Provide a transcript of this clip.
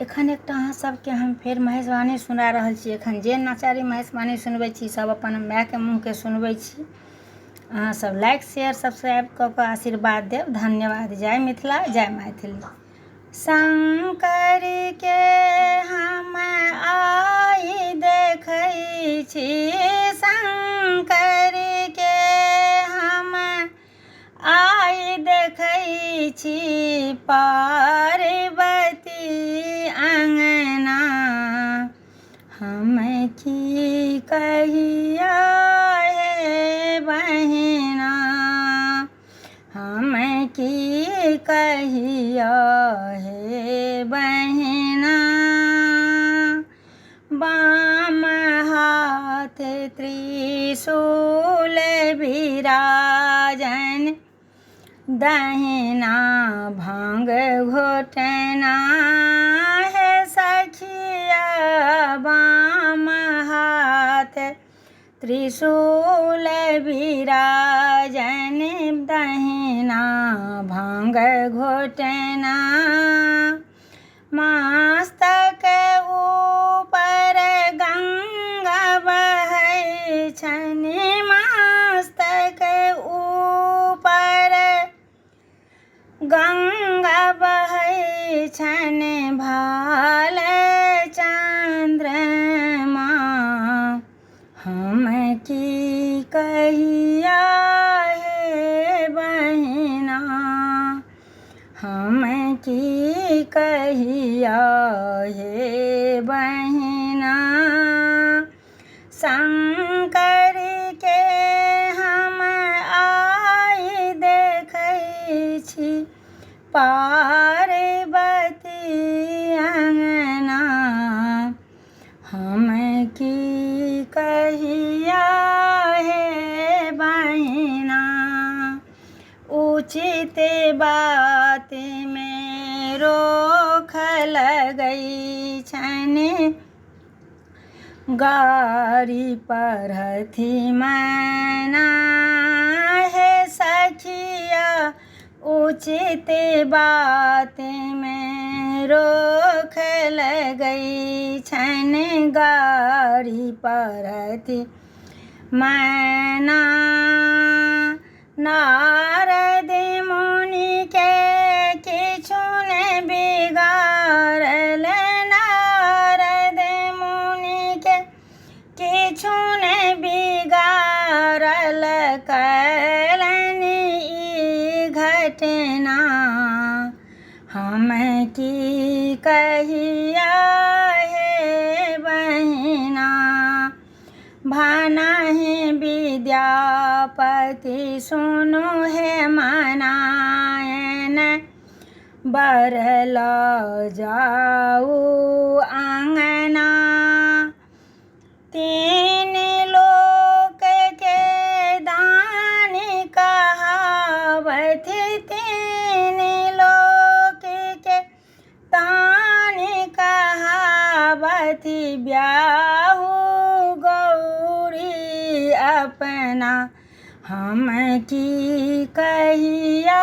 एखन एकटा अहाँ सबके हम फेर महेशवाणी सुना रहल छी। एखन जे नचारी महेशवाणी सुनबै छी सब अपन मायके मुँहके सुनबै छी। अहाँ सब लाइक शेयर सब्सक्राइब कऽ कऽ आशीर्वाद देब। धन्यवाद। जय मिथिला, जय मैथिली। शंकर के हम आई देखै छी, शंकर के हम आई देखै छी, पार्वती अंगना। हम की कहिया हे बहिना, हम की कहिया हे बहिना। बाम हाथ त्रिशूल विराजन, दहिना भांग घोटना है सखिया। बाम हाथ त्रिशूल विराजन, दहिना भांग घोटना। मस्तक ऊपर गंगा बहै छनि, मस्तक ऊपर गंगा बहै छनि, भाल चंद्रमा। हम की कहिया हे बहिना, हम की कहिया हे बहिना। शंकर के हम आई देखै छी, पार्वती अंगना। हम की कहिया हे बहिना। उचित बात में रोक लगै छनि, गारी पढ़थि मैना हे सखिया। उचित बात में रोक लगै छनि, गारी पढ़थि मैना। नारद मुनि के किछु ने बिगाड़ल, नारद मुनि के किछु ने बिगाड़ल, कयलनि ई घटना। हम की कहिया हे बहिना। भनहि विद्यापति सुनु हे मनायन, बर लऽ जाऊ अंगना। तीन लोक के दानी कहावथि, तीन लोक के दानी कहावथि। ब्याहु गौरी अपना, हम की कहिया